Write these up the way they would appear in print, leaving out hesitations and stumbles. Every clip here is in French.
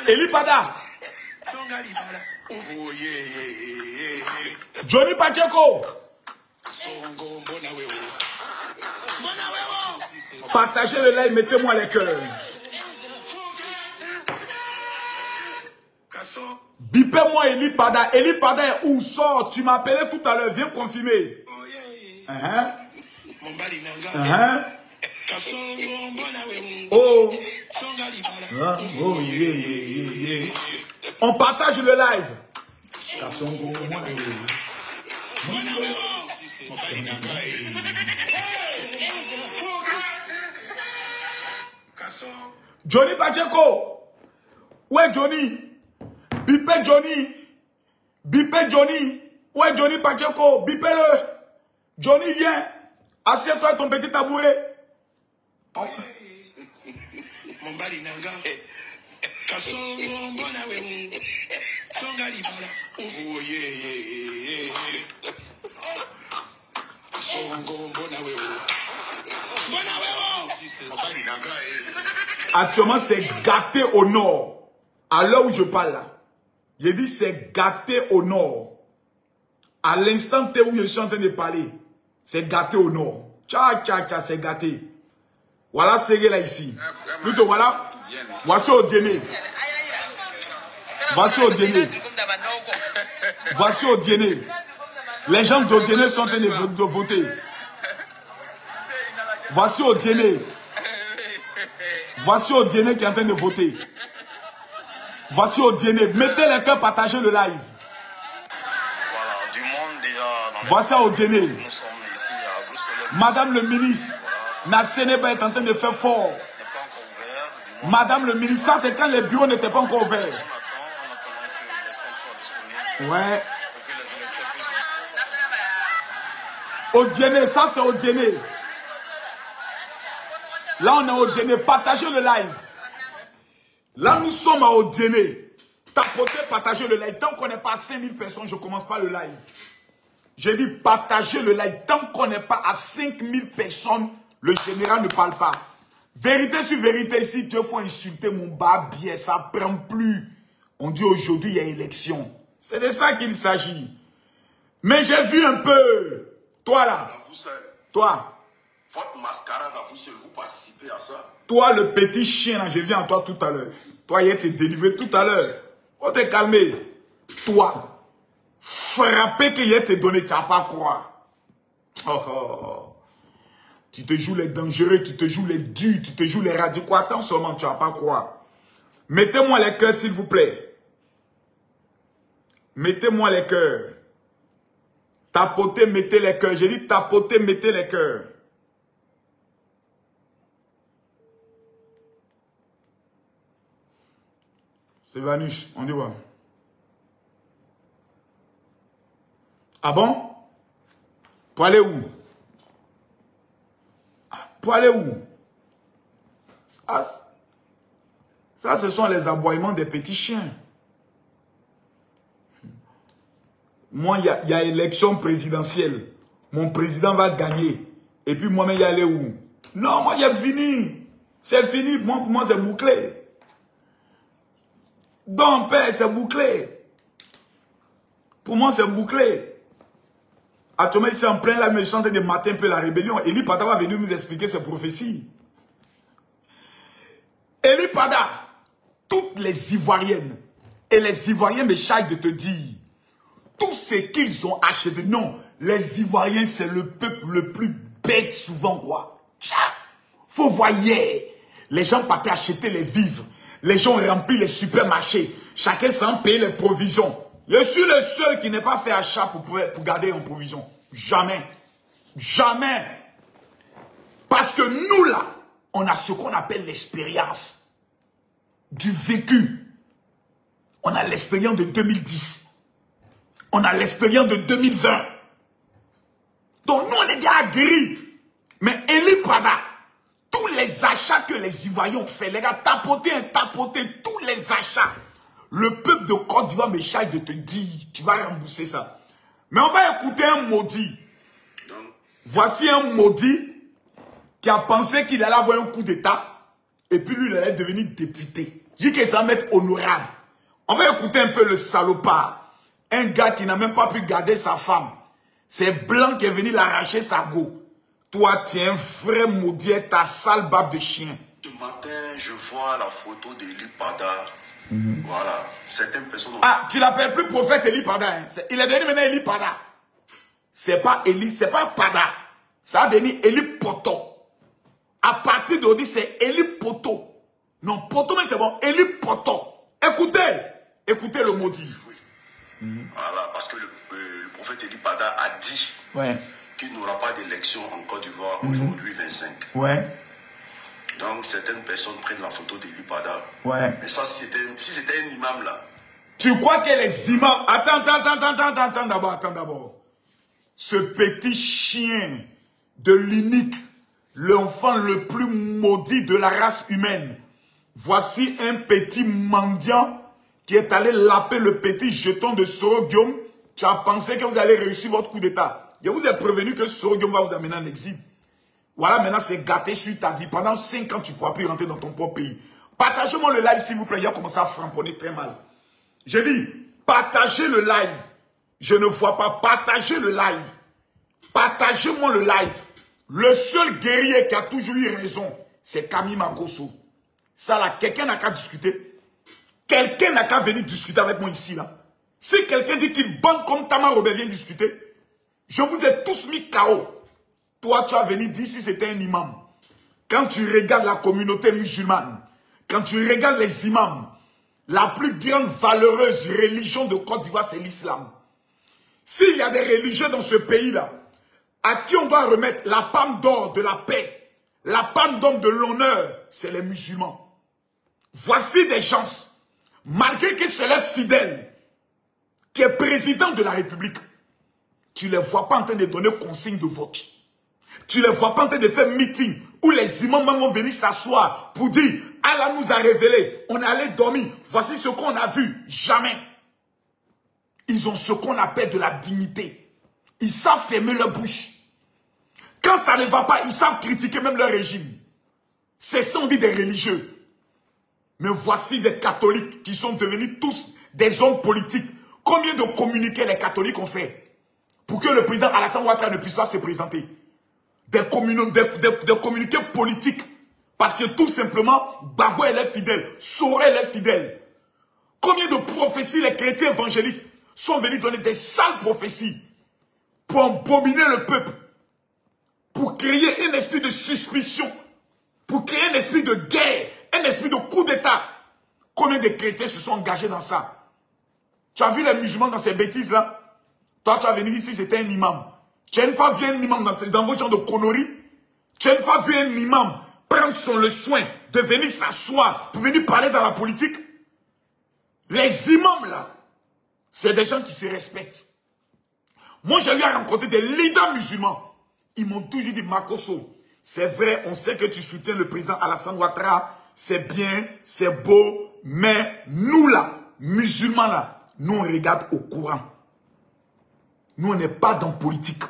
Eli Pada. Johnny Pacheco. Partagez le live, mettez-moi les cœurs. Bipez-moi Eli Pada. Eli Pada est où? Sort. Tu m'appelais tout à l'heure. Viens confirmer. Oh. Oh yeah. On partage le live. Johnny Pacheco. Où est Johnny? Bipé Johnny. Bipé Johnny. Où est Johnny Pacheco? Bipé-le. Johnny, viens. Assieds-toi à ton petit tabouret. Actuellement, c'est gâté au nord. À l'heure où je parle là. J'ai dit c'est gâté au nord. À l'instant où je suis en train de parler, c'est gâté au nord. Tcha, c'est gâté. Voilà, c'est là ici. Plutôt, voilà. Voici au dîner. Voici au dîner. Voici au dîner. Les gens de dîner sont en train de voter. Voici au dîner. Voici au dîner qui est en train de voter. Voici au dîner. Mettez les cœurs, partagez le live. Voilà, du monde déjà. Voici au dîner. Nous sommes ici à Brusque. Madame le ministre, la Sénéba est en train de faire fort. Madame le ministre, ça c'est quand les bureaux n'étaient pas encore ouverts. Ouais. Au dîner, ça c'est au dîner. Là on est au dîner, partagez le live. Là nous sommes au dîner. Tapotez, partagez le live. Tant qu'on n'est pas à 5000 personnes, je ne commence pas le live. J'ai dit partagez le live. Tant qu'on n'est pas à 5000 personnes, le général ne parle pas. Vérité sur vérité, ici, il faut insulter mon babier, ça ne prend plus. On dit aujourd'hui, il y a élection. C'est de ça qu'il s'agit. Mais j'ai vu un peu. Toi là. Toi. Votre mascarade à vous seul, vous participez à ça. Toi, le petit chien là, je viens à toi tout à l'heure. Toi, il a été délivré tout à l'heure. Faut te calmer. Toi, frapper qu'il a été donné, tu n'as pas croire. Tu te joues les dangereux, tu te joues les durs, tu te joues les radicaux. Attends seulement, tu n'as pas croire. Mettez-moi les cœurs, s'il vous plaît. Mettez-moi les cœurs. Tapotez, mettez les cœurs. J'ai dit tapotez, mettez les cœurs. C'est Vanush, on dit quoi? Ah bon? Pour aller où? Pour aller où? Ça, ce sont les aboiements des petits chiens. Moi, il y a élection présidentielle. Mon président va gagner. Et puis moi-même, il y aller où? Non, moi, j'ai fini. C'est fini. Pour moi, c'est bouclé. Donc, père, c'est bouclé. Pour moi, c'est bouclé. Actuellement, ici en plein la méchante de matin un peu la rébellion. Eli Pada va venir nous expliquer ses prophéties. Eli Pada, toutes les Ivoiriennes et les Ivoiriens me chargent de te dire tout ce qu'ils ont acheté. Non, les Ivoiriens, c'est le peuple le plus bête souvent, quoi. Faut voir hier, les gens partaient acheter les vivres. Les gens ont rempli les supermarchés. Chacun s'en paye les provisions. Je suis le seul qui n'est pas fait achat pour garder en provision. Jamais. Jamais. Parce que nous, là, on a ce qu'on appelle l'expérience du vécu. On a l'expérience de 2010. On a l'expérience de 2020. Donc, nous, on est des aguerris. Mais Eli Pada, tous les achats que les Ivoiriens ont fait, les gars, tapoter, tous les achats. Le peuple de Côte d'Ivoire me charge de te dire, tu vas rembourser ça. Mais on va écouter un maudit. Voici un maudit qui a pensé qu'il allait avoir un coup d'État, et puis lui, il allait devenir député. Je dis que ça va être honorable. On va écouter un peu le salopard. Un gars qui n'a même pas pu garder sa femme. C'est Blanc qui est venu l'arracher sa go. Toi, tu es un vrai maudit, ta sale barbe de chien. Ce matin, je vois la photo d'Eli Pada. Voilà. Certaines personnes... Ah, tu l'appelles plus prophète Eli Pada. Hein. Il est devenu maintenant Eli Pada. C'est pas Eli, c'est pas Pada. Ça a devenu Eli Poto. À partir d'aujourd'hui, c'est Eli Poto. Non, Poto, mais c'est bon. Eli Poto. Écoutez. Écoutez le maudit. Oui. Voilà, parce que le prophète Eli Pada a dit qu'il n'y aura pas d'élection en Côte d'Ivoire aujourd'hui, 25. Ouais. Donc, certaines personnes prennent la photo d'Eli Pada. Ouais. Mais ça, si c'était un imam là. Tu crois que les imams... Attends d'abord. Ce petit chien de l'unique, l'enfant le plus maudit de la race humaine. Voici un petit mendiant qui est allé laper le petit jeton de Soro Guillaume. Tu as pensé que vous allez réussir votre coup d'État. Je vous ai prévenu que Soro Guillaume va vous amener en exil. Voilà, maintenant c'est gâté sur ta vie. Pendant 5 ans, tu ne pourras plus rentrer dans ton propre pays. Partagez-moi le live, s'il vous plaît. Il a commencé à framponner très mal. J'ai dit, partagez le live. Je ne vois pas. Partagez le live. Partagez-moi le live. Le seul guerrier qui a toujours eu raison, c'est Camille Makosso. Ça là, quelqu'un n'a qu'à discuter. Quelqu'un n'a qu'à venir discuter avec moi ici là. Si quelqu'un dit qu'il bande comme Tama Robert vient discuter, je vous ai tous mis KO. Toi, tu as venu dire si c'était un imam. Quand tu regardes la communauté musulmane, quand tu regardes les imams, la plus grande valeureuse religion de Côte d'Ivoire, c'est l'islam. S'il y a des religieux dans ce pays-là, à qui on doit remettre la palme d'or de la paix, la palme d'or de l'honneur, c'est les musulmans. Voici des gens, malgré que c'est leur fidèle, qui est président de la République, tu ne les vois pas en train de donner consigne de vote. Tu ne les vois pas en train de faire meeting où les imams vont venir s'asseoir pour dire Allah nous a révélé, on est allé dormir, voici ce qu'on a vu. Jamais. Ils ont ce qu'on appelle de la dignité. Ils savent fermer leur bouche. Quand ça ne va pas, ils savent critiquer même leur régime. C'est ça on dit des religieux. Mais voici des catholiques qui sont devenus tous des hommes politiques. Combien de communiqués les catholiques ont fait pour que le président Alassane Ouattara ne puisse pas se présenter? Des communiqués politiques. Parce que tout simplement, Gbagbo est fidèle, Sorel est fidèle. Combien de prophéties les chrétiens évangéliques sont venus donner des sales prophéties pour embobiner le peuple, pour créer un esprit de suspicion, pour créer un esprit de guerre, un esprit de coup d'État. Combien de chrétiens se sont engagés dans ça? Tu as vu les musulmans dans ces bêtises-là? Toi, tu as venu ici, c'était un imam. Tu as une fois vu un imam dans vos gens de conneries? Tu as une fois vu un imam prendre le soin de venir s'asseoir pour venir parler dans la politique? Les imams, là, c'est des gens qui se respectent. Moi, j'ai eu à rencontrer des leaders musulmans. Ils m'ont toujours dit, Makosso, c'est vrai, on sait que tu soutiens le président Alassane Ouattara, c'est bien, c'est beau, mais nous, là, musulmans, là, nous, on regarde au courant. Nous, on n'est pas dans politique.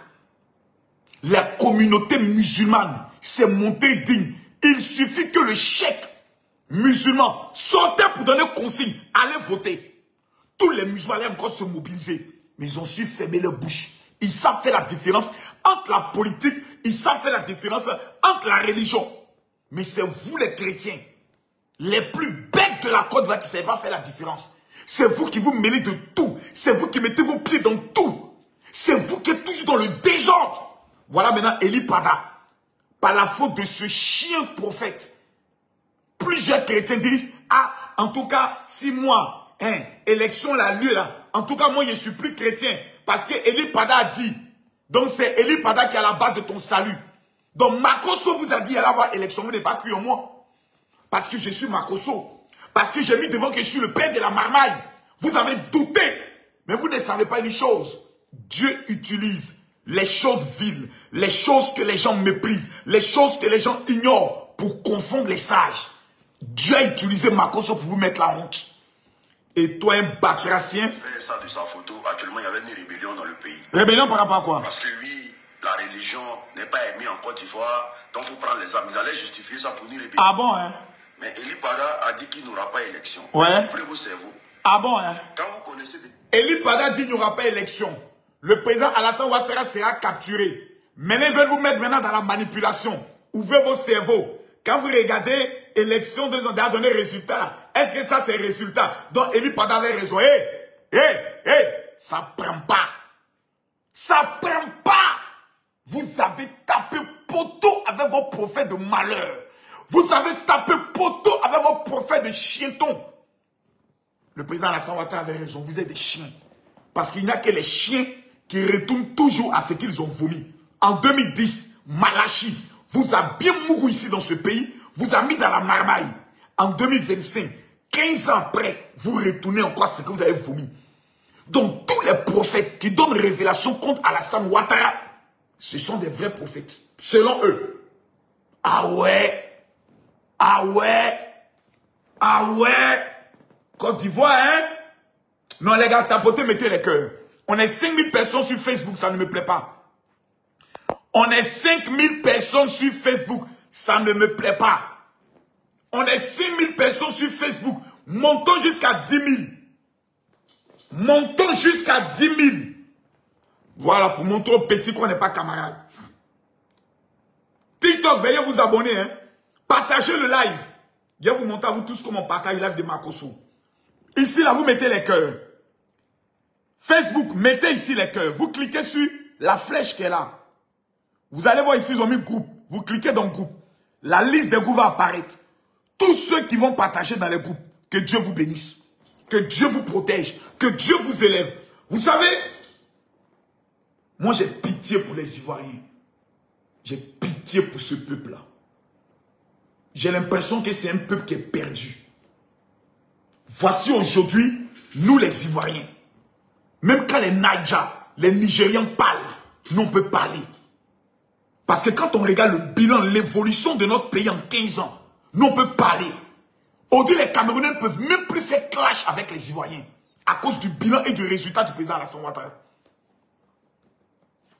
La communauté musulmane s'est montée digne. Il suffit que le cheikh musulman sortait pour donner consigne, allez voter. Tous les musulmans allaient encore se mobiliser. Mais ils ont su fermer leur bouche. Ils savent faire la différence entre la politique, ils savent faire la différence entre la religion. Mais c'est vous les chrétiens, les plus bêtes de la Côte d'Ivoire qui ne savez pas faire la différence. C'est vous qui vous mêlez de tout. C'est vous qui mettez vos pieds dans tout. C'est vous qui êtes toujours dans le désordre. Voilà maintenant Eli Pada. Par la faute de ce chien prophète. Plusieurs chrétiens disent, ah, en tout cas, si moi, élection la lieu là, en tout cas, moi, je suis plus chrétien. Parce que Eli Pada a dit. Donc, c'est Eli Pada qui est à la base de ton salut. Donc, Makosso vous a dit, il allait avoir élection. Vous n'avez pas cru en moi. Parce que je suis Makosso. Parce que j'ai mis devant que je suis le père de la marmaille. Vous avez douté. Mais vous ne savez pas une chose. Dieu utilise les choses viles, les choses que les gens méprisent, les choses que les gens ignorent pour confondre les sages. Dieu a utilisé Makosso pour vous mettre la honte. Et toi, un bakracien. Fait ça de sa photo. Actuellement, il y avait une rébellion dans le pays. Rébellion par rapport à quoi? Parce que lui, la religion n'est pas aimée en Côte d'Ivoire, donc il faut prendre les armes. Ils allaient justifier ça pour nous répéter. Ah bon, hein? Mais Eli Pada a dit qu'il n'y aura pas élection. Ouais. Ouvrez vos cerveaux. Ah bon, hein? Quand vous connaissez des... Eli Pada dit qu'il n'y aura pas élection. Le président Alassane Ouattara sera capturé. Maintenant, ils veulent vous mettre maintenant dans la manipulation. Ouvrez vos cerveaux. Quand vous regardez élection de donner résultat, est-ce que ça c'est résultat? Donc Eli Pada avait raison. Ça prend pas. Ça prend pas. Vous avez tapé poteau avec vos prophètes de malheur. Vous avez tapé poteau avec vos prophètes de chientons. Le président Alassane Ouattara avait raison. Vous êtes des chiens. Parce qu'il n'y a que les chiens qui retournent toujours à ce qu'ils ont vomi. En 2010, Malachi vous a bien mouru ici dans ce pays. Vous a mis dans la marmaille. En 2025, 15 ans après, vous retournez encore à ce que vous avez vomi. Donc tous les prophètes qui donnent révélation contre Alassane Ouattara, ce sont des vrais prophètes. Selon eux. Ah ouais. Ah ouais. Ah ouais. Côte d'Ivoire, hein? Non, les gars, tapotez, mettez les cœurs. On est 5000 personnes sur Facebook, ça ne me plaît pas. On est 5000 personnes sur Facebook, ça ne me plaît pas. On est 5000 personnes sur Facebook. Montons jusqu'à 10 000. Montons jusqu'à 10 000. Voilà, pour montrer aux petits qu'on n'est pas camarades. TikTok, veuillez vous abonner. Hein. Partagez le live. Je vais vous montrer à vous tous comment on partage le live de Makosso. Ici, là, vous mettez les cœurs. Facebook, mettez ici les cœurs. Vous cliquez sur la flèche qui est là. Vous allez voir ici, ils ont mis groupe. Vous cliquez dans le groupe. La liste des groupes va apparaître. Tous ceux qui vont partager dans les groupes, que Dieu vous bénisse. Que Dieu vous protège. Que Dieu vous élève. Vous savez, moi j'ai pitié pour les Ivoiriens. J'ai pitié pour ce peuple-là. J'ai l'impression que c'est un peuple qui est perdu. Voici aujourd'hui, nous les Ivoiriens. Même quand les Naija, les Nigériens parlent, nous on peut parler. Parce que quand on regarde le bilan, l'évolution de notre pays en 15 ans, nous on peut parler. Aujourd'hui, les Camerounais ne peuvent même plus faire clash avec les Ivoiriens. À cause du bilan et du résultat du président Alassane Ouattara.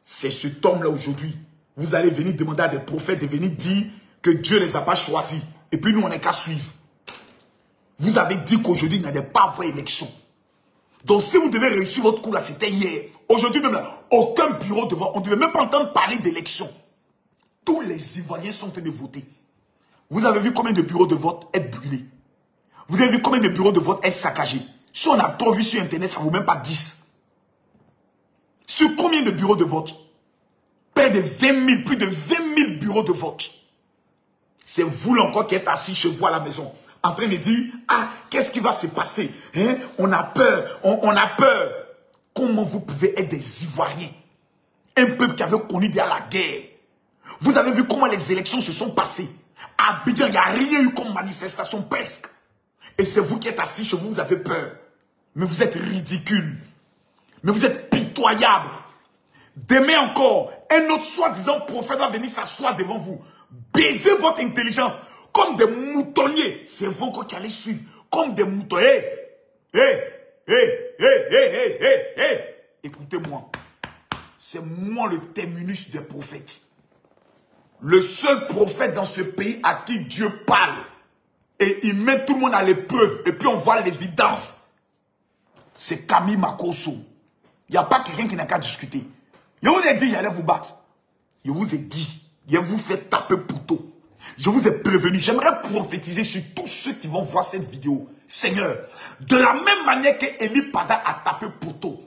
C'est cet homme-là aujourd'hui. Vous allez venir demander à des prophètes de venir dire que Dieu ne les a pas choisis. Et puis nous, on n'est qu'à suivre. Vous avez dit qu'aujourd'hui, il n'y avait pas avoir élection. Donc si vous devez réussir votre coup là, c'était hier. Aujourd'hui même là, aucun bureau de vote. On ne devait même pas entendre parler d'élection. Tous les Ivoiriens sont en train de voter. Vous avez vu combien de bureaux de vote être brûlés? Vous avez vu combien de bureaux de vote être saccagés? Si on a trop vu sur Internet, ça ne vaut même pas 10. Sur combien de bureaux de vote? Près de 20 000, plus de 20 000 bureaux de vote. C'est vous là encore qui êtes assis chez vous à la maison, en train de dire, ah, qu'est-ce qui va se passer? Hein? On a peur, on a peur. Comment vous pouvez être des Ivoiriens? Un peuple qui avait connu déjà la guerre. Vous avez vu comment les élections se sont passées. À Abidjan, il n'y a rien eu comme manifestation presque. Et c'est vous qui êtes assis chez vous, vous avez peur. Mais vous êtes ridicule. Mais vous êtes pitoyable. Demain encore, un autre soi-disant prophète va venir s'asseoir devant vous. Baiser votre intelligence. Comme des moutonniers. C'est vous encore qui allez suivre. Comme des moutons. Écoutez-moi. C'est moi le terminus des prophètes. Le seul prophète dans ce pays à qui Dieu parle. Et il met tout le monde à l'épreuve. Et puis on voit l'évidence. C'est Camille Makosso. Il n'y a pas quelqu'un qui n'a qu'à discuter. Je vous ai dit, il allait vous battre. Je vous ai dit, il vous fait taper poteau. Je vous ai prévenu. J'aimerais prophétiser sur tous ceux qui vont voir cette vidéo. Seigneur, de la même manière que Eli Pada a tapé poteau,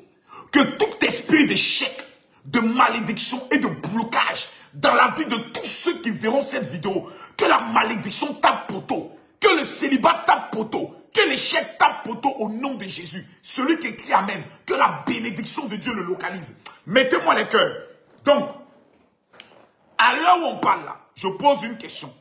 que tout esprit d'échec, de malédiction et de blocage dans la vie de tous ceux qui verront cette vidéo, que la malédiction tape poteau, que le célibat tape poteau, que l'échec tape poteau au nom de Jésus. Celui qui écrit Amen, que la bénédiction de Dieu le localise. Mettez-moi les cœurs. Donc, à l'heure où on parle là, je pose une question.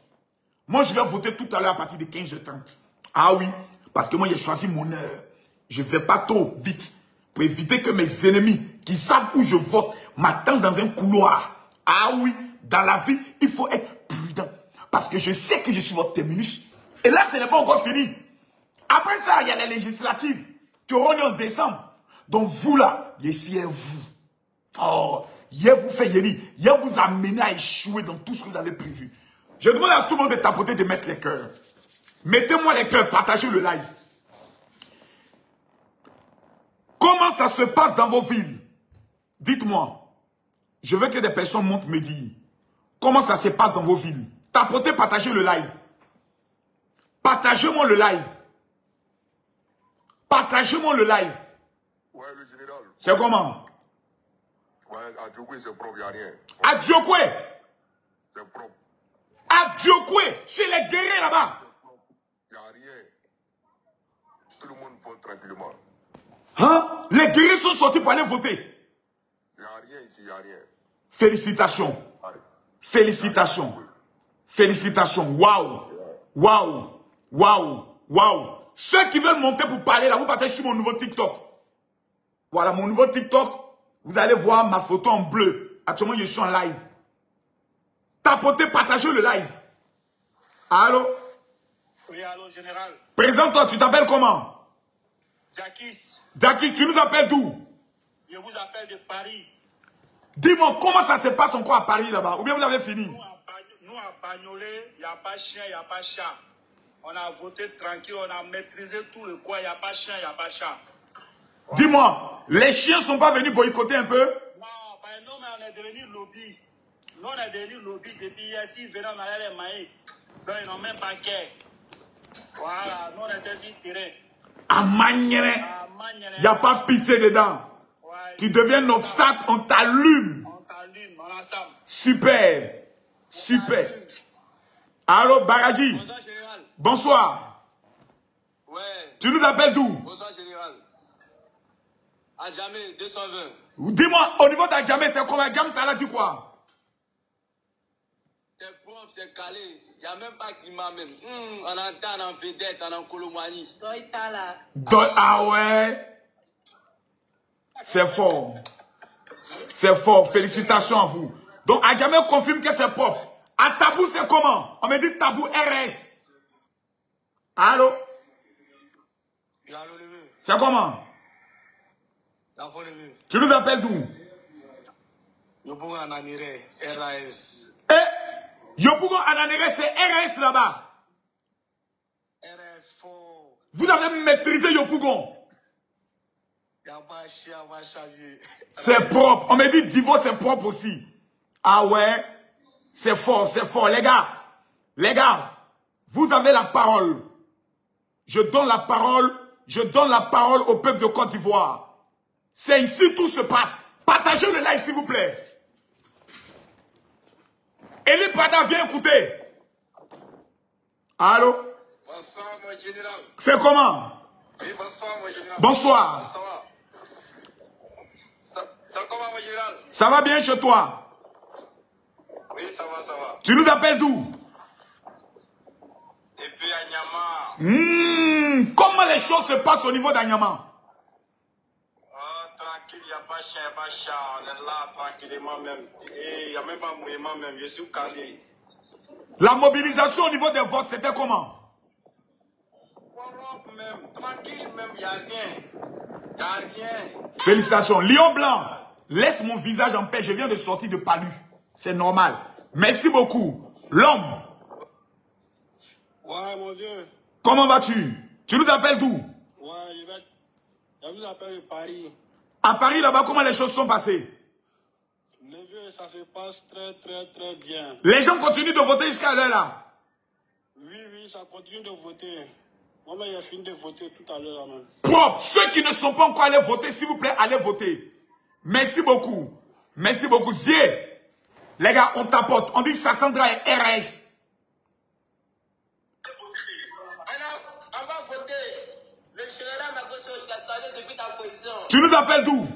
Moi, je vais voter tout à l'heure à partir de 15h30. Ah oui, parce que moi, j'ai choisi mon heure. Je ne vais pas trop vite pour éviter que mes ennemis qui savent où je vote m'attendent dans un couloir. Ah oui, dans la vie, il faut être prudent. Parce que je sais que je suis votre terminus. Et là, ce n'est pas encore fini. Après ça, il y a les législatives qui auront lieu en décembre. Donc vous là, ici est vous. Oh, il vous fait Yéli, il vous amener à échouer dans tout ce que vous avez prévu. Je demande à tout le monde de tapoter, de mettre les cœurs. Mettez-moi les cœurs, partagez le live. Comment ça se passe dans vos villes? Dites-moi. Je veux que des personnes montent me dire. Comment ça se passe dans vos villes? Tapotez, partagez le live. Partagez-moi le live. Partagez-moi le live. Ouais, le général. C'est comment? Ouais, à Djokwe, c'est propre, il n'y a rien. À Djokwe? C'est propre. À Djokwe, chez les guerriers là-bas. Il n'y a rien. Tout le monde vote tranquillement. Hein? Les guerriers sont sortis pour aller voter. Il n'y a rien ici, il n'y a rien. Félicitations. Allez. Félicitations. Félicitations. Waouh. Waouh. Waouh. Waouh. Ceux qui veulent monter pour parler là, vous partez sur mon nouveau TikTok. Voilà, mon nouveau TikTok. Vous allez voir ma photo en bleu. Actuellement, je suis en live. Tapotez, partagez le live. Allô? Oui, allô, général. Présente-toi, tu t'appelles comment? Jacques. Jackie, tu nous appelles d'où? Je vous appelle de Paris. Dis-moi, comment ça se passe encore à Paris là-bas? Ou bien vous avez fini? Nous, à Bagnolet, il n'y a pas chien, il n'y a pas chat. On a voté tranquille, on a maîtrisé tout le coin, il n'y a pas chien, il n'y a pas chat. Dis-moi, les chiens ne sont pas venus boycotter un peu? Non, mais on est devenu lobby. Nous, on est devenu lobby depuis hier. S'ils venaient, on allait les mailler. Donc, ils n'ont même pas qu'à. Voilà, nous, on était sur le terrain. À Magnéret, il n'y a pas pitié dedans. Ouais, Tu deviens un obstacle, on t'allume. on t'allume, on ensemble. Super. Super. Allô, Baradji. Bonsoir, général. Bonsoir. Ouais. Tu nous appelles d'où? Bonsoir, général. À jamais, 220. Dis-moi, au niveau d'Adjamé, c'est comment? Adjam, t'as dit quoi? C'est propre, c'est calé. Il n'y a même pas de climat même. On entend en vedette, en Colomanie. Ah ouais. C'est fort. C'est fort. Félicitations à vous. Donc, Adjamé confirme que c'est propre. À Tabou, c'est comment? On me dit Tabou RS. Allô? C'est comment? Tu nous appelles d'où? Yopougon Ananire, RAS. Eh? Yopougon Ananire, c'est RS là-bas. RS fort. Vous avez maîtrisé Yopougon. C'est propre. On me dit Divo, c'est propre aussi. Ah ouais? C'est fort, c'est fort. Les gars, vous avez la parole. Je donne la parole au peuple de Côte d'Ivoire. C'est ici tout se passe. Partagez le live, s'il vous plaît. Eli Prada, viens écouter. Allô? Bonsoir, mon général. C'est comment? Oui, bonsoir, mon général. Bonsoir. Ça comment, mon général? Ça va bien chez toi? Oui, ça va, ça va. Tu nous appelles d'où? Et puis à Nyama. Comment les choses se passent au niveau d'Anyama? Tranquille, il n'y a pas chien, il n'y a pas chat. On est là tranquillement même. Il n'y a même pas mouvement même. Je suis calé. La mobilisation au niveau des votes, c'était comment? Même, tranquille même, il n'y a rien. Il n'y a rien. Félicitations. Lion Blanc, laisse mon visage en paix. Je viens de sortir de Palu. C'est normal. Merci beaucoup. L'homme. Ouais, mon Dieu. Comment vas-tu? Tu nous appelles d'où? Ouais, je vous appelle de Paris. À Paris, là-bas, comment les choses sont passées? Le vieux, ça se passe très bien. Les gens continuent de voter jusqu'à l'heure là? Oui, ça continue de voter. Moi, j'ai fini de voter tout à l'heure là même. Propre. Ceux qui ne sont pas encore allés voter, s'il vous plaît, allez voter. Merci beaucoup. Merci beaucoup. Zier. Les gars, on tapote. On dit Sassandra et RS. On va voter. Le général Magoso qui a salé depuis ta position. Tu nous appelles d'où?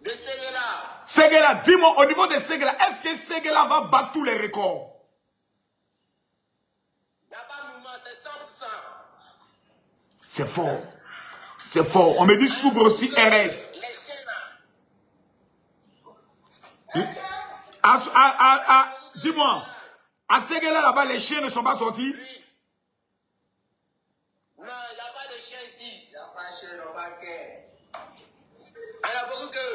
De Séguéla. Séguéla, dis-moi, au niveau de Séguéla, est-ce que Séguéla va battre tous les records? Il n'y a pas de mouvement, c'est 100%. C'est fort. C'est fort. On me dit Soubre aussi RS. Les chiens là. Dis-moi, à Séguéla là-bas, les chiens ne sont pas sortis? Oui. Non, il n'y a pas de chien ici. Il n'y a pas de chien, on va faire. Il y a beaucoup que.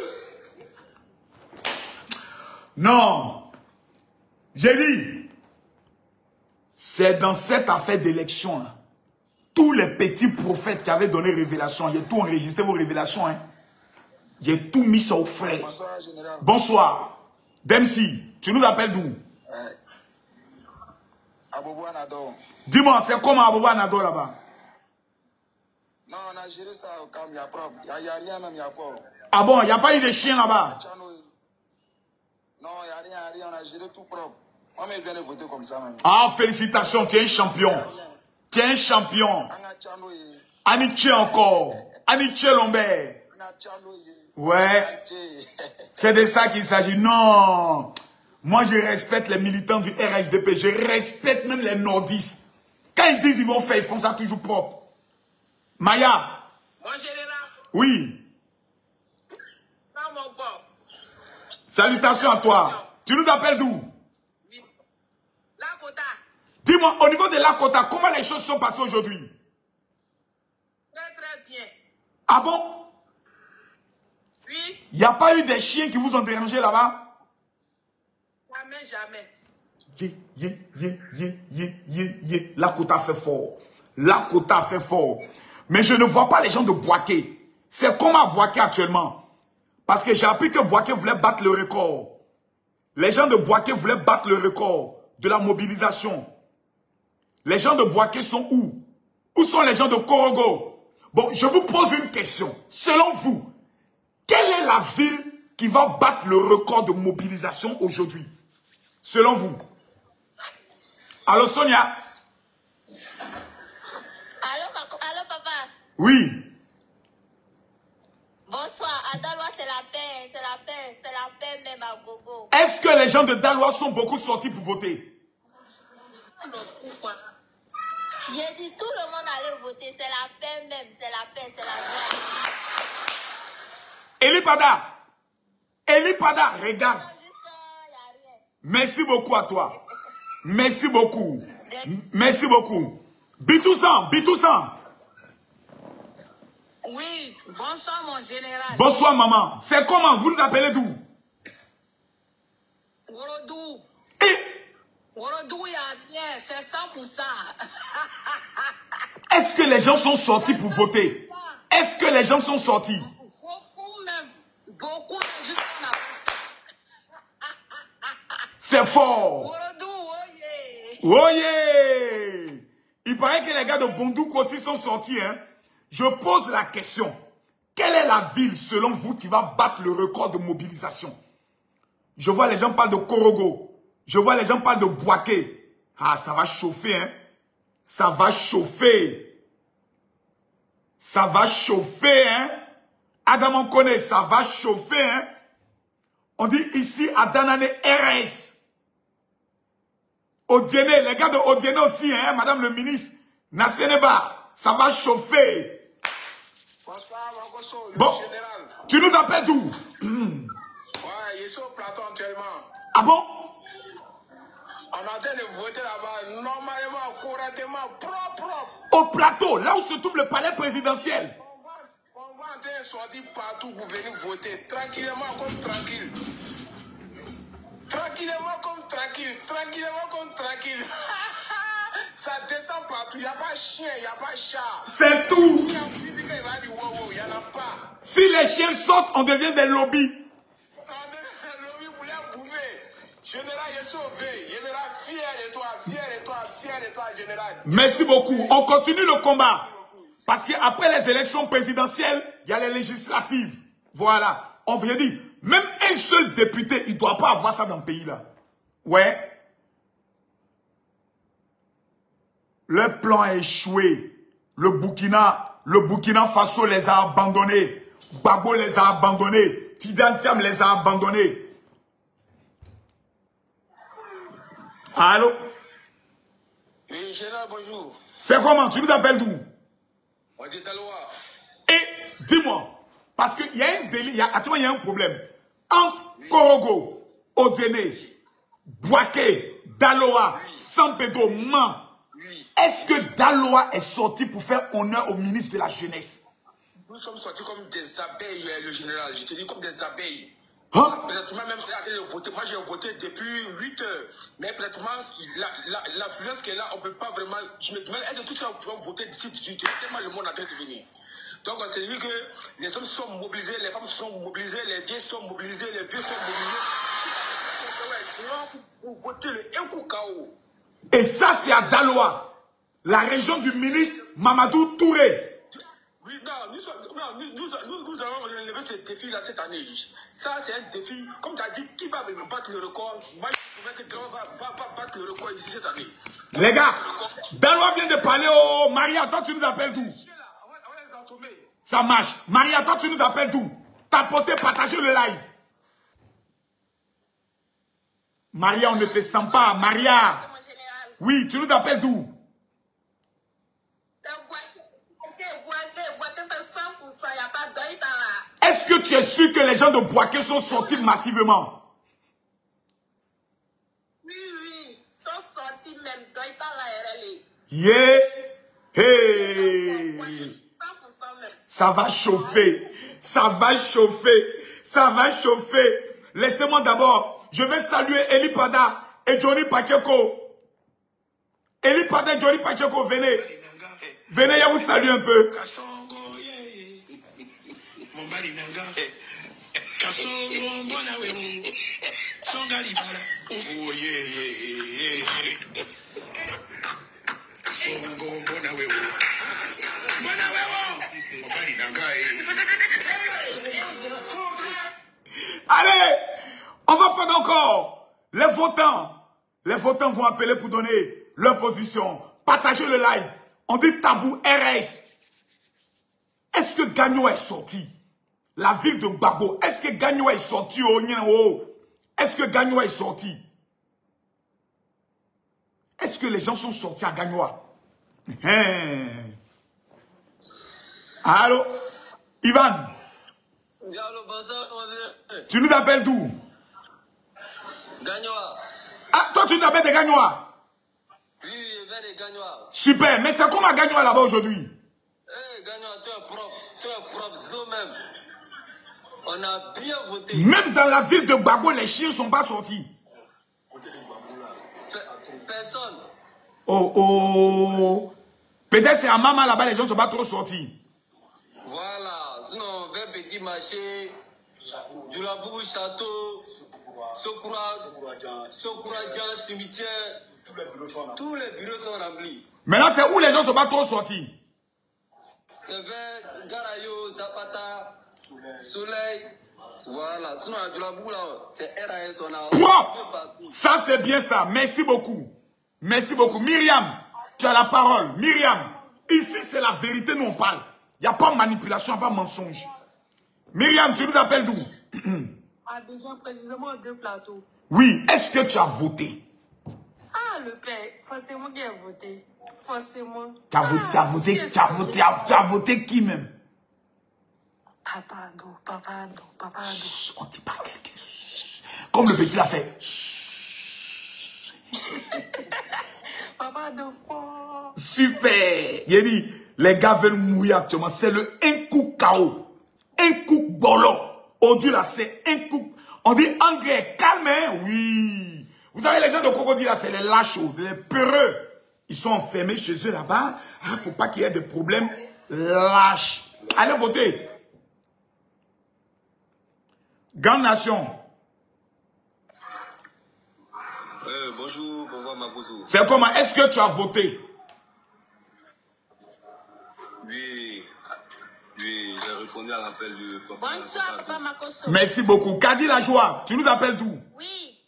Non. J'ai dit, c'est dans cette affaire d'élection, hein, tous les petits prophètes qui avaient donné révélation, j'ai tout enregistré vos révélations, hein. J'ai tout mis ça au frais. Bonsoir, général. Bonsoir. Dempsey, tu nous appelles d'où? Abobo Anador. Dis-moi, c'est comment Abobo Anador là-bas? Non, on a géré ça au calme, il y a propre. Il n'y a rien même, il y a fort. Ah bon, il n'y a pas eu de chien là-bas? Non, il n'y a rien, on a géré tout propre. Moi, mais je viens de voter comme ça même. Ah, félicitations, tu es un champion. Tu es un champion. Aniché encore. Aniché Lombert. Ouais. C'est de ça qu'il s'agit. Non. Moi, je respecte les militants du RHDP. Je respecte même les nordistes. Quand ils disent qu'ils vont faire, ils font ça toujours propre. Maya. Mon général. Oui. Non, mon pop. Salutations à toi. Tu nous appelles d'où? Oui. Lakota. Dis-moi, au niveau de Lakota, comment les choses sont passées aujourd'hui? Très, très bien. Ah bon? Oui. Il n'y a pas eu des chiens qui vous ont dérangé là-bas? Jamais. Lakota fait fort. Lakota fait fort. Mais je ne vois pas les gens de Boaké. C'est comment à Boaké actuellement? Parce que j'ai appris que Boaké voulait battre le record. Les gens de Boaké voulaient battre le record de la mobilisation. Les gens de Boaké sont où? Où sont les gens de Korogo? Bon, je vous pose une question. Selon vous, quelle est la ville qui va battre le record de mobilisation aujourd'hui? Selon vous? Allô, Sonia? Allô, papa? Oui. Bonsoir. À Daloa, c'est la paix. C'est la paix. C'est la paix même à gogo. Est-ce que les gens de Daloa sont beaucoup sortis pour voter? J'ai dit tout le monde allait voter. C'est la paix même. C'est la paix. C'est la joie. Eli Pada, regarde. Merci beaucoup à toi. Merci beaucoup. Merci beaucoup. Bitousan. Oui, bonsoir mon général. Bonsoir maman. C'est comment? Vous nous appelez d'où? Worodou. Et Worodou, il y a rien, c'est 100%. est-ce que les gens sont sortis pour voter? Est-ce que les gens sont sortis? Beaucoup même. Beaucoup même, juste qu'on a fait. C'est fort. Worodou, oye. Oye! Il paraît que les gars de Bondouk aussi sont sortis, hein? Je pose la question. Quelle est la ville, selon vous, qui va battre le record de mobilisation? Je vois les gens parlent de Korogo. Je vois les gens parlent de Boaké. Ah, ça va chauffer, hein? Ça va chauffer. Ça va chauffer, hein? Adam, on connaît, ça va chauffer, hein? On dit ici à Danane RS. Odiene, les gars de Odiene aussi, hein, madame le ministre. Naseneba, ça va chauffer. Bonsoir, Magoso, le Bon, général. tu nous appelles d'où? Ouais, je suis au plateau actuellement. Ah bon? On est en train de voter là-bas, normalement, correctement, propre. Au plateau, là où se trouve le palais présidentiel. On va en train de sortir partout pour venir voter, tranquillement comme tranquille. Tranquillement comme tranquille, tranquillement comme tranquille. Ça descend partout, il n'y a pas chien, il n'y a pas chat. C'est tout. Il y a un petit qui va dire wow, il n'y en a pas. Si les chiens sortent, on devient des lobbies. On devient des lobbies pour les bouffer. Général, je suis sauvé. Général, fier de toi, fier de toi, fier de toi, général. Merci beaucoup. On continue le combat. Parce qu'après les élections présidentielles, il y a les législatives. Voilà. On vient dire, même un seul député, il ne doit pas avoir ça dans le pays là. Ouais. Le plan a échoué. Le Burkina Faso les a abandonnés. Gbagbo les a abandonnés. Tidantiam les a abandonnés. Allô? Oui, général, bonjour. C'est comment? Tu nous appelles d'où? On dit Daloa. Et dis-moi, parce qu'il y a un délit, actuellement il y a un problème. Entre Korogo, Odiene, Boaké, Daloa, Sampedo, Man. Est-ce que Daloa est sorti pour faire honneur au ministre de la Jeunesse? Nous sommes sortis comme des abeilles, le général. Je te dis comme des abeilles. Hein? Peut-être même moi j'ai voté depuis 8 heures. Mais peut-être l'affluence qui est là, on ne peut pas vraiment. Je me demande, est-ce que tout ça va voter d'ici 18 heures? Tellement le monde est en train de venir. Donc c'est dit que les hommes sont mobilisés, les femmes sont mobilisées, les vieilles sont mobilisés, les vieux sont mobilisés. Pour voter le Nkukao. Et ça, c'est à Daloa, la région du ministre Mamadou Touré. Oui, non, nous allons relever ce défi-là cette année. Ça, c'est un défi. Comme tu as dit, qui va battre le record? Moi, je trouvais que Daloa va battre le record ici cette année. Les gars, Daloa vient de parler au Maria. Toi, tu nous appelles d'où? Ça marche. Maria, toi, tu nous appelles d'où? Tapotez, partagez le live. Maria, on ne te sent pas. Maria. Oui, tu nous appelles d'où? Est-ce que tu es sûr que les gens de Boaké sont sortis massivement? Oui, ils sont sortis même. Yeah. Hey. Ça va chauffer. Ça va chauffer. Ça va chauffer. Laissez-moi d'abord. Je vais saluer Eli Pada et Johnny Pacheco. Eli Pada et Johnny Pacheco, venez. Venez, je vous salue un peu. Allez, on va prendre encore les votants. Les votants vont appeler pour donner leur position. Partagez le live. On dit tabou RS. Est-ce que Gagnon est sorti? La ville de Gbagbo. Est-ce que Gagnon est sorti au Nyenwo? Est-ce que Gagnon est sorti? Est-ce que les gens sont sortis à Gagnoa? Allô? Ivan? Tu nous appelles d'où? Gagnoa. Ah, toi tu t'appelles de Gagnoa? Oui, je viens de Gagnoa. Super, mais c'est comment Gagnoa là-bas aujourd'hui? Eh, Gagnoa, tu es propre, zo même. On a bien voté. Même dans la ville de Gbagbo, les chiens ne sont pas sortis. Personne. Oh, oh. Peut-être c'est à Mama là-bas, les gens ne sont pas trop sortis. Voilà. Sinon, vers Petit Marché, Djoulabou, Château, Sokura, cimetière. Tous les bureaux sont remplis. Maintenant, c'est où les gens ne sont pas trop sortis? C'est vers Garayo, Zapata, Soleil. Voilà. Sinon, à Djoulabou, là, c'est RAS. On a propre. Ça, c'est bien ça. Merci beaucoup. Merci beaucoup. Myriam, tu as la parole. Myriam, ici, c'est la vérité, nous on parle. Il n'y a pas de manipulation, il n'y a pas de mensonge. Myriam, tu nous appelles d'où? Abidjan, précisément deux plateaux. Oui, est-ce que tu as voté? Ah, le père, forcément qu'il a voté. Forcément. Tu as voté qui même? Papa, non. On ne dit pas quelqu'un. Comme le petit l'a fait. Papa de fort. Super. Il a dit, les gars veulent mourir actuellement. C'est le un coup KO. Un coup bolo. Aujourd'hui là, c'est un coup. On dit anglais, calme, hein? Oui. Vous savez, les gens de Cocody là, c'est les lâchos, les peureux. Ils sont enfermés chez eux là-bas. Il ne faut pas qu'il y ait de problèmes. Lâche. Allez voter. Grande Nation. Bonjour, bonjour Mabouzou. C'est comment? Est-ce que tu as voté? Oui, j'ai répondu à l'appel du papa. Bonsoir, Papa Makoso. Merci beaucoup. Kadi la joie, tu nous appelles d'où? Oui.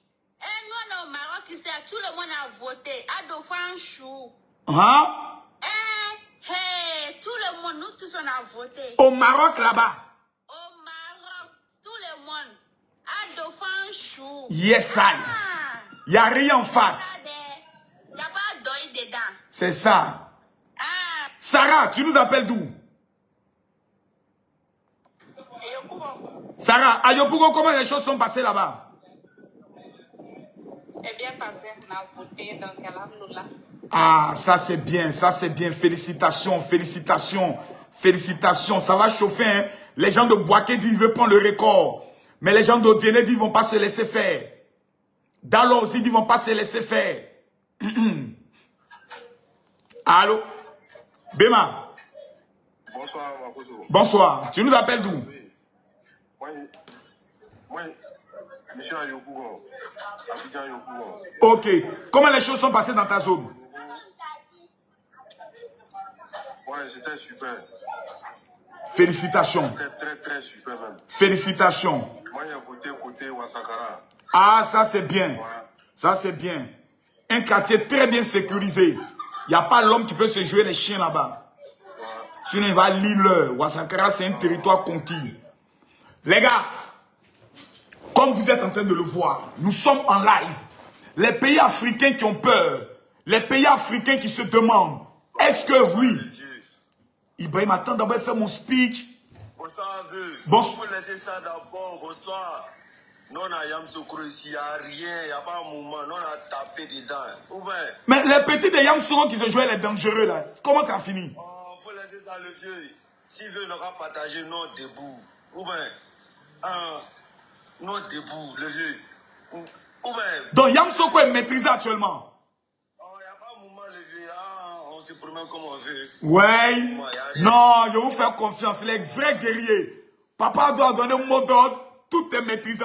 Nous, on est au Maroc, ici, tout le monde a voté. Ado Franchou. Hein? Tout le monde, nous tous, on a voté. Au Maroc, là-bas? Au Maroc, tout le monde. Ado Franchou. Yes, I. Il n'y a rien en face. Il n'y a pas d'oeil dedans. C'est ça. Sarah, tu nous appelles d'où? Sarah, à Yopougo, comment les choses sont passées là-bas? C'est bien passé, on a voté, donc alhamdoulilah. Ah, ça c'est bien, ça c'est bien. Félicitations, félicitations, félicitations. Ça va chauffer, hein? Les gens de Boaké disent, veulent prendre le record. Mais les gens d'Odiéné disent qu'ils ne vont pas se laisser faire. Dans ils disent qu'ils ne vont pas se laisser faire. Allô? Bema. Bonsoir, Makoso. Bonsoir. Tu nous appelles d'où? Moi, monsieur Ayokougon. Abidjan Ayokougon. Ok. Comment les choses sont passées dans ta zone? Ouais, c'était super. Félicitations. Très, très super même. Félicitations. Moi, j'ai voté côté Ouassakara. Ah, ça c'est bien. Ça c'est bien. Un quartier très bien sécurisé. Il n'y a pas l'homme qui peut se jouer les chiens là-bas. Sinon, il va lire. Ouassakara, c'est un territoire conquis. Les gars, comme vous êtes en train de le voir, nous sommes en live. Les pays africains qui ont peur, les pays africains qui se demandent, est-ce que oui, Ibrahim, attends d'abord faire mon speech. Bonsoir, vieux. Bonsoir. Il faut laisser ça d'abord. Bonsoir. Non, il n'y a rien, il n'y a pas un moment. Non, on a tapé dedans. Mais les petits de Yamsoukro qui se jouaient les dangereux là, comment ça a fini? Oh, il faut laisser ça le vieux. S'il veut, il aura partagé non debout. Ou bien, non debout, le vieux. Ou bien. Donc Yamsoukro est maîtrisé actuellement. Oh, il n'y a pas un moment, le vieux. On se promène comme on veut. Ouais. Non, je vous fais confiance. Les vrais guerriers. Papa doit donner un mot d'ordre. Tout est maîtrisé.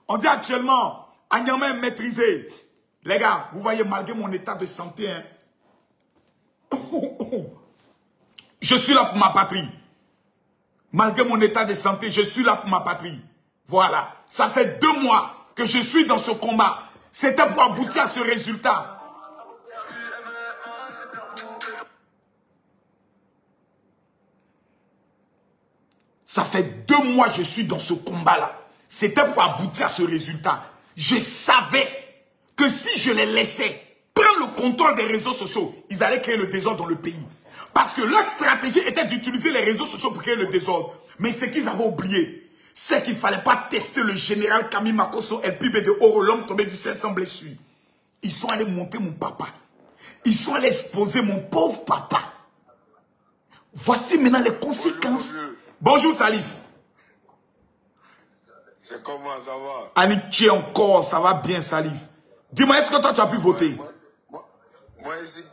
On dit actuellement, Anyama est maîtrisé. Les gars, vous voyez, malgré mon état de santé, hein, je suis là pour ma patrie. Malgré mon état de santé, je suis là pour ma patrie. Voilà. Ça fait 2 mois que je suis dans ce combat. C'était pour aboutir à ce résultat. Ça fait 2 mois que je suis dans ce combat-là. C'était pour aboutir à ce résultat. Je savais que si je les laissais prendre le contrôle des réseaux sociaux, ils allaient créer le désordre dans le pays. Parce que leur stratégie était d'utiliser les réseaux sociaux pour créer le désordre. Mais ce qu'ils avaient oublié, c'est qu'il ne fallait pas tester le général Camille Makosso, El Pibe de Oro, l'homme tombé du ciel sans blessure. Ils sont allés monter mon papa. Ils sont allés exposer mon pauvre papa. Voici maintenant les conséquences. Bonjour Salif. C'est comment ça va? Annick, encore, ça va bien Salif. Dis-moi, est-ce que toi tu as pu voter? Moi ici.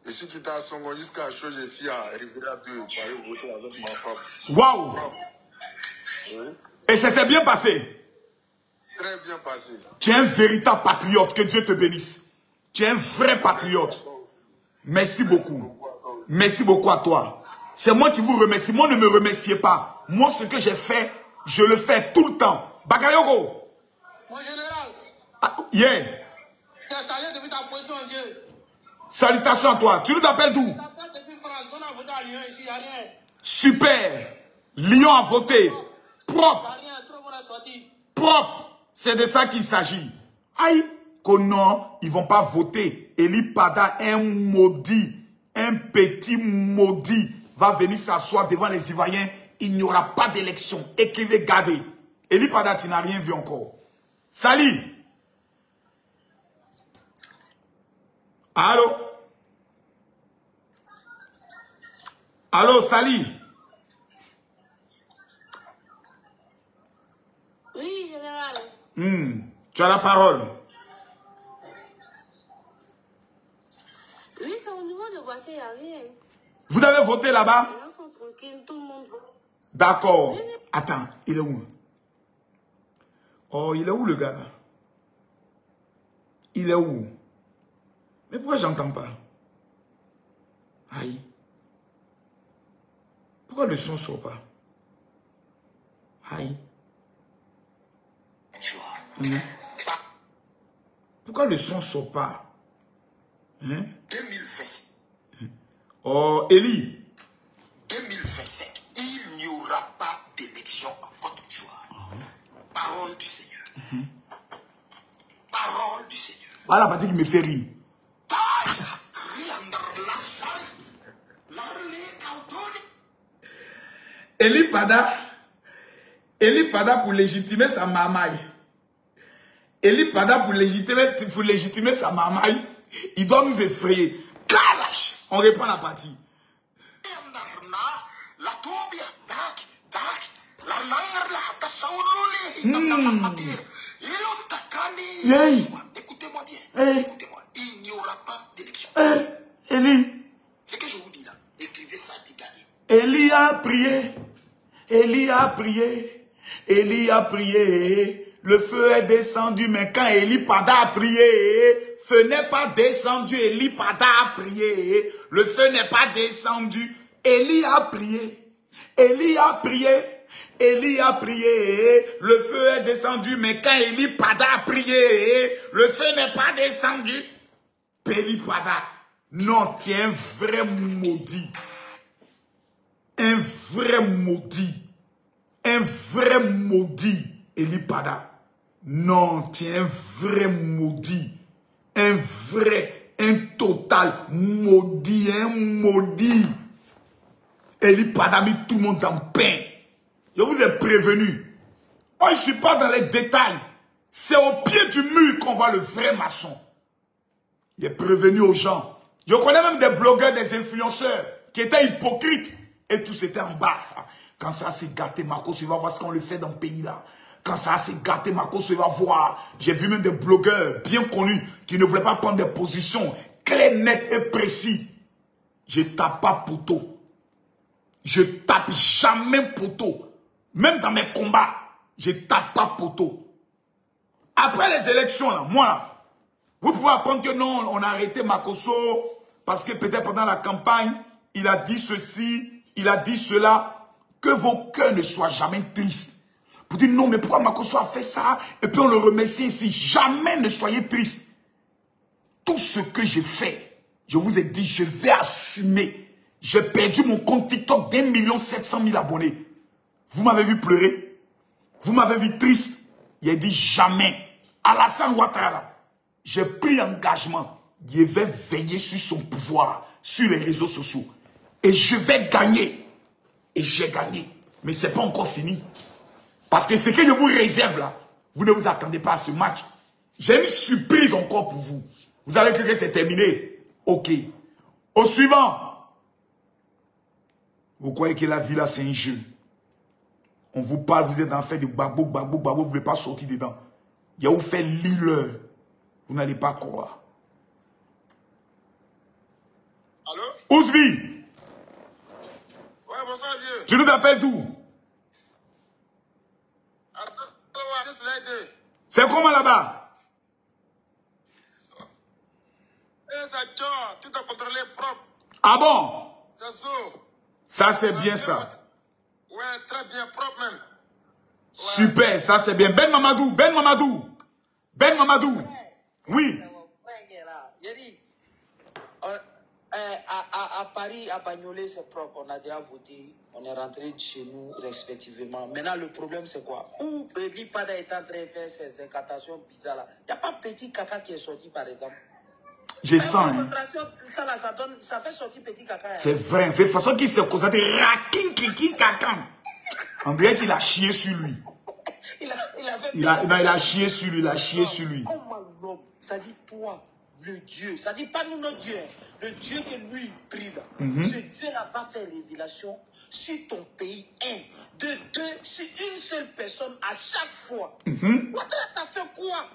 Je suis quitté à Songo jusqu'à Chose, j'ai fait à Riviera 2 pour aller voter avec ma femme. Waouh! Oui. Et ça s'est bien passé? Très bien passé. Tu es un véritable patriote, que Dieu te bénisse. Tu es un vrai patriote. Merci beaucoup. Merci beaucoup à toi. C'est moi qui vous remercie. Moi, ne me remerciez pas. Moi, ce que j'ai fait, je le fais tout le temps. Bakayoko. Mon général. Yeah. Tu as salué depuis ta position, Dieu. Salutations à toi. Tu nous appelles d'où? Je t'appelle depuis France. On a voté à Lyon ici, il n'y a rien. Super. Lyon a voté. Propre. Il n'y a rien, trop bon à sortir. Propre. C'est de ça qu'il s'agit. Aïe. Que non, ils ne vont pas voter. Eli Pada, un maudit. Un petit maudit va venir s'asseoir devant les Ivoiriens. Il n'y aura pas d'élection. Écrivez, gardez. Eli Pada, tu n'as rien vu encore. Salut. Allô? Allô, Sali? Oui, général. Tu as la parole. Oui, c'est au niveau de voter, il n'y a rien. Vous avez voté là-bas? Les gens sont tranquilles, tout le monde vote. D'accord. Attends, il est où? Oh, il est où le gars là? Il est où? Mais pourquoi j'entends pas? Aïe. Pourquoi le son ne sort pas? Aïe. Pourquoi le son ne sort pas? 2027. Oh, Eli. 2027. Il n'y aura pas d'élection en Côte d'Ivoire. Parole du Seigneur. Parole du Seigneur. Voilà la partie qui me fait rire. Eli Pada pour légitimer sa mamaille. Eli Pada pour légitimer sa mamaille. Il doit nous effrayer. Kalash. On reprend la partie. Écoutez-moi bien. Écoutez-moi. Il n'y aura pas d'élection. Élie. Ce que je vous dis là, écrivez ça et gardez. Élie a prié. Élie a prié. Élie a prié. Le feu est descendu, mais quand Élie Pada a prié, feu n'est pas descendu. Élie Pada a prié. Le feu n'est pas descendu. Élie a prié. Élie a prié. Élie a prié. Le feu est descendu, mais quand Élie Pada a prié, le feu n'est pas descendu. Élie Pada. Non, tu es un vrai maudit. Un vrai maudit. Un vrai maudit, Élie Pada. Non, tu es un vrai maudit. Un vrai, un total maudit, un maudit. Élie Pada a mis tout le monde en pain. Je vous ai prévenu. Moi, je ne suis pas dans les détails. C'est au pied du mur qu'on voit le vrai maçon. Il est prévenu aux gens. Je connais même des blogueurs, des influenceurs qui étaient hypocrites. Et tous étaient en bas. Quand ça s'est gâté, Marcos, il va voir ce qu'on le fait dans le pays là. Quand ça s'est gâté, Marcos, il va voir. J'ai vu même des blogueurs bien connus qui ne voulaient pas prendre des positions claires, nettes et précises. Je tape pas poteau. Je tape jamais poteau. Même dans mes combats, je tape pas poteau. Après les élections, là, moi, là, vous pouvez apprendre que non, on a arrêté Makosso parce que peut-être pendant la campagne, il a dit ceci, il a dit cela. Que vos cœurs ne soient jamais tristes. Vous dites non, mais pourquoi Makosso a fait ça? Et puis on le remercie ici. Jamais ne soyez tristes. Tout ce que j'ai fait, je vous ai dit, je vais assumer. J'ai perdu mon compte TikTok d'1 700 000 abonnés. Vous m'avez vu pleurer. Vous m'avez vu triste. Il a dit jamais. Alassane Ouattara, j'ai pris engagement. Je vais veiller sur son pouvoir, sur les réseaux sociaux. Et je vais gagner. Et j'ai gagné. Mais ce n'est pas encore fini. Parce que ce que je vous réserve là, vous ne vous attendez pas à ce match. J'ai une surprise encore pour vous. Vous avez cru que c'est terminé. Ok. Au suivant. Vous croyez que la vie là c'est un jeu. On vous parle, vous êtes en fait de babou, vous ne voulez pas sortir dedans. Il y a où fait l'île. Vous n'allez pas croire. Allô? Ousbi. Ouais, bonsoir, Dieu. Tu nous appelles d'où? C'est comment là-bas? Tu dois contrôler propre. Ah bon? C'est ça. Ça c'est bien ça. Ouais, très bien, propre même. Ouais. Super, ça c'est bien. Ben Mamadou, Ben Mamadou. Ben Mamadou. Oui. À Paris, à Bagnolet, c'est propre. On a déjà voté. On est rentré chez nous respectivement. Maintenant, le problème, c'est quoi? Où Élie Pada est en train de faire ces incantations bizarres là. Il n'y a pas petit caca qui est sorti, par exemple. Je sens. Hein. Ça, là, ça fait sortir petit caca. Hein. C'est vrai. De toute façon, qu'il s'est constaté rakin kiki caca. On dirait qu'il a chié sur lui. Il a chié sur lui. Il a chié sur lui. Comment l'homme, ça dit toi, le Dieu, ça dit pas nous notre Dieu, le Dieu que lui prie là. Ce Dieu-là va faire révélation sur ton pays, de deux, sur une seule personne à chaque fois. Ouattara t'a fait quoi?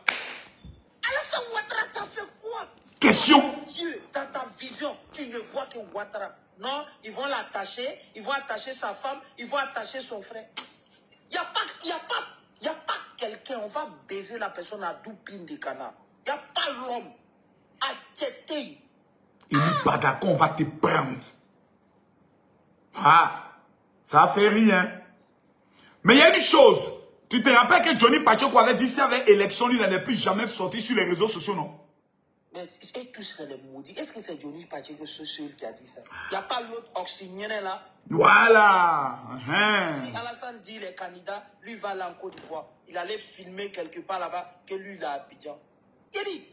Alassane Ouattara t'a fait quoi? Question. Dieu, dans ta vision, tu ne vois que Ouattara. Non, ils vont l'attacher, ils vont attacher sa femme, ils vont attacher son frère. Il n'y a pas quelqu'un, on va baiser la personne à doupine de canard. Il n'y a pas l'homme. Accepté. Il n'est pas d'accord, on va te prendre. Ah, ça fait rien. Mais il y a une chose. Tu te rappelles que Johnny Pacheco avait dit, s'il y avait élection, lui, il n'allait plus jamais sortir sur les réseaux sociaux, non? Mais et tous c'est les maudits. Est-ce que c'est Johnny Pacheco seul qui a dit ça? Il n'y a pas l'autre oxygène là. Voilà. Si Alassane dit les candidats, lui va aller en Côte d'Ivoire. Il allait filmer quelque part là-bas que lui il a à Abidjan. Il dit,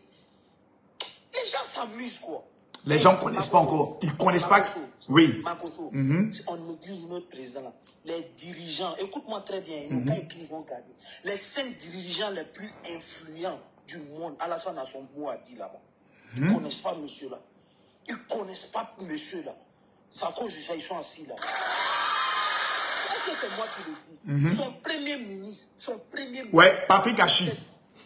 les gens s'amusent quoi. Les gens ne connaissent pas encore. Ils ne connaissent pas. Oui. Makosso, on néglige notre président là. Les dirigeants, écoute-moi très bien, ils n'ont qu'à écrire, ils vont gagner. Les 5 dirigeants les plus influents du monde, Alassane a son mot à dire là-bas. Ils ne connaissent pas monsieur là. Ils ne connaissent pas monsieur là. C'est à cause de ça, ils sont assis là. Est-ce que c'est moi qui le dis? Son premier ministre, Ouais, Patrick Hachi.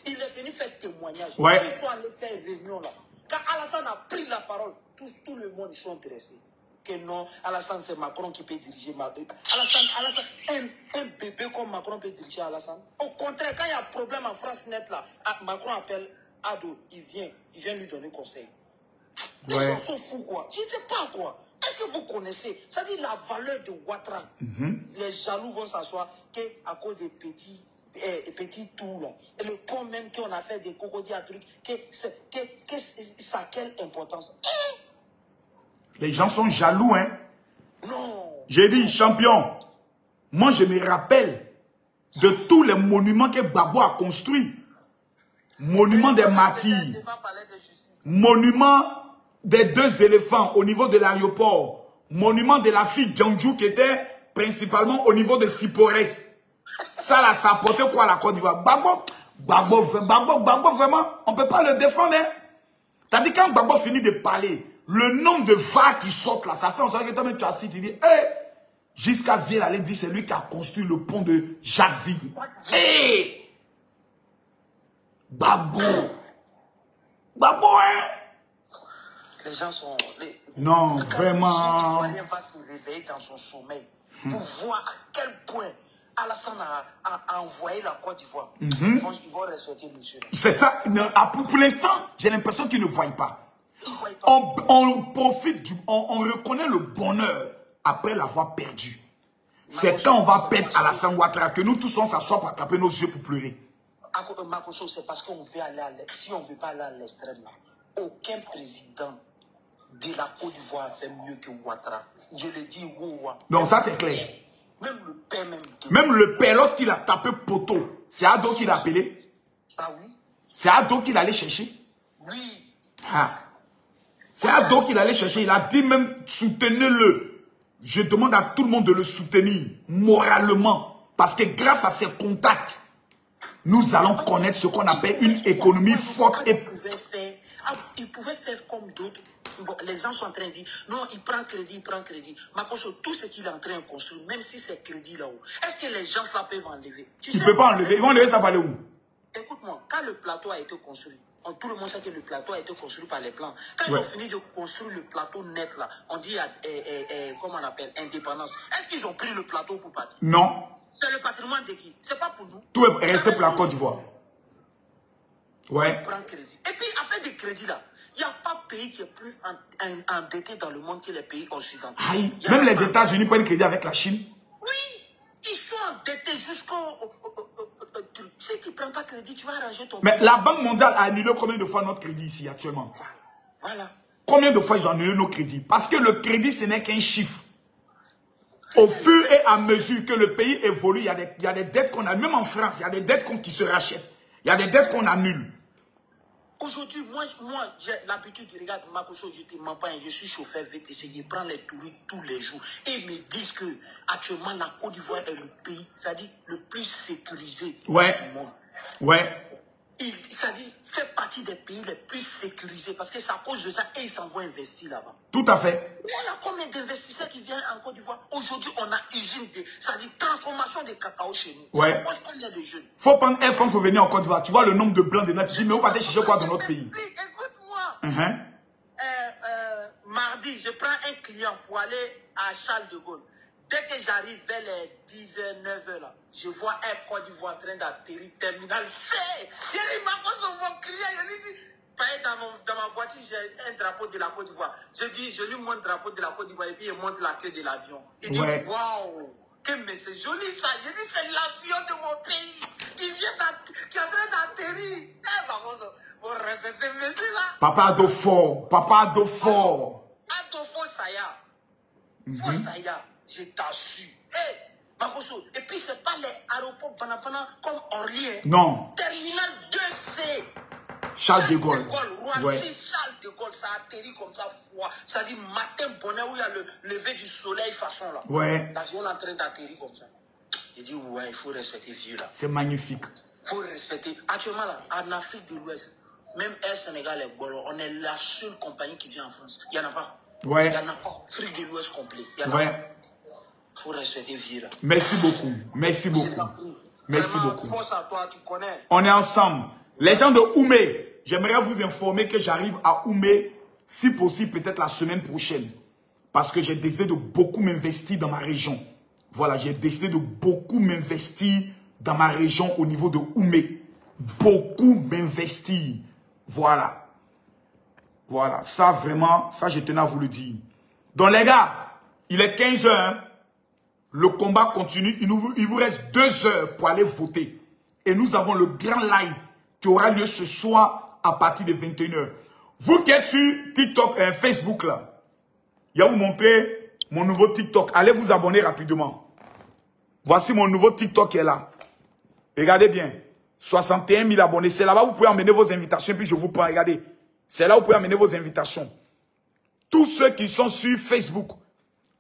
Il est venu faire témoignage. Ouais. Ils sont allés faire réunion là. Quand Alassane a pris la parole, tout le monde sont intéressés. Que non, Alassane c'est Macron qui peut diriger Alassane, un bébé comme Macron peut diriger Alassane. Au contraire, quand il y a un problème en France net là, Macron appelle Ado, il vient lui donner conseil. Les gens sont fous quoi. Je ne sais pas quoi. Est-ce que vous connaissez, ça dit la valeur de Ouattara. Les jaloux vont s'asseoir qu'à cause des petits tours là. Et le pont même qu'on a fait des cocodies à trucs, ça a quelle importance? Les gens sont jaloux, hein. Non. J'ai dit, champion, moi je me rappelle de tous les monuments que Gbagbo a construits. Monument des martyrs. Monument des 2 éléphants au niveau de l'aéroport. Monument de la fille Djandjou qui était principalement au niveau de Sipores. Ça là, ça apportait quoi à la Côte d'Ivoire? Gbagbo, vraiment, on ne peut pas le défendre. Hein? C'est-à-dire quand Gbagbo finit de parler, le nombre de vagues qui sortent là, ça fait en sorte que toi-même tu as cité, tu dis, hey, jusqu'à Ville, allez dire, c'est lui qui a construit le pont de Jacquesville. Hey! Gbagbo, hein? Les gens sont... Non, vraiment. Le va se réveiller dans son sommeil pour voir à quel point Alassane a envoyé la Côte d'Ivoire. Ils vont respecter monsieur. C'est ça. Pour l'instant, j'ai l'impression qu'ils ne voient pas. On profite on reconnaît le bonheur après l'avoir perdu. C'est quand on va perdre Alassane Ouattara que nous tous on s'assoit pour taper nos yeux pour pleurer. Makoso, c'est parce qu'on veut aller à l'extrême. Si on ne veut pas aller à l'extrême, aucun président de la Côte d'Ivoire fait mieux que Ouattara. Je le dis, donc ça c'est clair. Même le père Même le père, lorsqu'il a tapé poteau, c'est Ado qui l'a appelé. Ah oui. C'est Ado qu'il allait chercher. Oui. Ah. C'est Ado qu'il allait chercher. Il a dit même, soutenez-le. Je demande à tout le monde de le soutenir moralement. Parce que grâce à ses contacts, nous allons connaître ce qu'on appelle une économie forte. Il pouvait faire comme d'autres. Bon, les gens sont en train de dire, non, il prend crédit. Makoso, tout ce qu'il est en train de construire, même si c'est crédit là-haut, est-ce que les gens là peuvent enlever? Ils ne peuvent pas enlever. Ils vont enlever ça par aller où? Écoute-moi, quand le plateau a été construit, tout le monde sait que le plateau a été construit par les plans. Quand ils ont fini de construire le plateau net là, on dit, comment on appelle, indépendance. Est-ce qu'ils ont pris le plateau pour partir? Non. C'est le patrimoine de qui? C'est pas pour nous. Tout est resté pour la Côte d'Ivoire. Ouais. Il prend crédit. Et puis, à faire des crédits là, il n'y a pas de pays qui est plus endetté dans le monde que les pays occidentaux. Aïe. Même les États-Unis prennent crédit avec la Chine. Oui. Ils sont endettés jusqu'au... Tu sais qu'ils ne prennent pas crédit, tu vas arranger ton... Mais la Banque mondiale a annulé combien de fois notre crédit ici actuellement? Voilà. Combien de fois ils ont annulé nos crédits? Parce que le crédit, ce n'est qu'un chiffre. Au fur et à mesure que le pays évolue, il y a des dettes qu'on a. Même en France, il y a des dettes qui se rachètent. Il y a des dettes qu'on annule. Aujourd'hui, moi j'ai l'habitude de regarder Makoso, je te mens pas, je suis chauffeur VTC, je prends les touristes tous les jours. Et ils me disent que actuellement la Côte d'Ivoire est le pays, c'est-à-dire le plus sécurisé du monde. Ouais. C'est-à-dire fait partie des pays les plus sécurisés parce que c'est à cause de ça et ils s'en vont investir là-bas. Tout à fait. Il y a combien d'investisseurs qui viennent en Côte d'Ivoire? Aujourd'hui, on a usine de, c'est-à-dire transformation de cacao chez nous. Ouais. Combien de jeunes? Faut prendre Air France pour venir en Côte d'Ivoire. Tu vois le nombre de blancs de nattes. Tu dis, mais vous partez chercher quoi dans notre pays? Écoute-moi. Mardi, je prends un client pour aller à Charles de Gaulle. Dès que j'arrive vers les 10h, 9h là, je vois un Côte d'Ivoire en train d'atterrir terminal C. Il dit, mon client, il dit, dans ma voiture, j'ai un drapeau de la Côte d'Ivoire. Je lui montre le drapeau de la Côte d'Ivoire et puis il montre la queue de l'avion. Il dit, waouh, mais c'est joli ça. Je dis, c'est l'avion de mon pays qui est en train d'atterrir. Vous restez ces messieurs là. Papa Adofo, Adofo Saya. Saya, je t'assure. Makoso, et puis c'est pas les aéroports Banapana comme Orly. Non. Terminal 2C. Charles de Gaulle. Charles de Gaulle, ça atterrit comme ça, froid. Ça dit matin bonheur où il y a le lever du soleil façon là. Ouais. L'avion est en train d'atterrir comme ça. Il dit ouais, il faut respecter vieux là. C'est magnifique. Il faut respecter. Actuellement là, en Afrique de l'Ouest, même Air Sénégal et Bolo, on est la seule compagnie qui vient en France. Il n'y en a pas. Ouais. Il n'y en a pas. Afrique de l'Ouest complet. Il y en a pas. Il faut respecter vieux là. Merci beaucoup. Merci beaucoup. Merci Vraiment, beaucoup. force à toi, tu connais. On est ensemble. Les gens de Oumé, j'aimerais vous informer que j'arrive à Oumé, si possible, peut-être la semaine prochaine. Parce que j'ai décidé de beaucoup m'investir dans ma région. Voilà, j'ai décidé de beaucoup m'investir dans ma région au niveau de Oumé. Beaucoup m'investir. Voilà. Voilà, ça vraiment, ça je tenais à vous le dire. Donc les gars, il est 15 h. Hein? Le combat continue. Il vous reste 2 heures pour aller voter. Et nous avons le grand live qui aura lieu ce soir à partir de 21 h. Vous qui êtes sur TikTok et Facebook là, il va vous montrer mon nouveau TikTok. Allez vous abonner rapidement. Voici mon nouveau TikTok qui est là. Regardez bien. 61 000 abonnés. C'est là-bas où vous pouvez emmener vos invitations. Puis je vous prends. Regardez. C'est là où vous pouvez amener vos invitations. Tous ceux qui sont sur Facebook.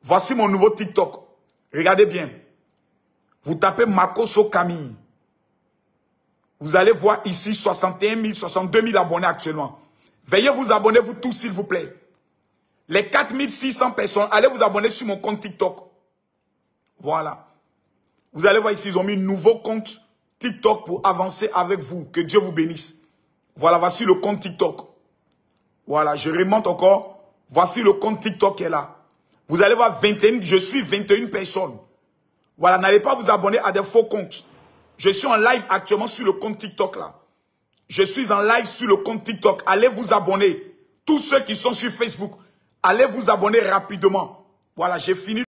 Voici mon nouveau TikTok. Regardez bien. Vous tapez Makoso Camille. Vous allez voir ici 61 000, 62 000 abonnés actuellement. Veuillez vous abonner, vous tous, s'il vous plaît. Les 4600 personnes, allez vous abonner sur mon compte TikTok. Voilà. Vous allez voir ici, ils ont mis un nouveau compte TikTok pour avancer avec vous. Que Dieu vous bénisse. Voilà, voici le compte TikTok. Voilà, je remonte encore. Voici le compte TikTok qui est là. Vous allez voir 21, je suis 21 personnes. Voilà, n'allez pas vous abonner à des faux comptes. Je suis en live actuellement sur le compte TikTok là. Je suis en live sur le compte TikTok. Allez vous abonner. Tous ceux qui sont sur Facebook, allez vous abonner rapidement. Voilà, j'ai fini.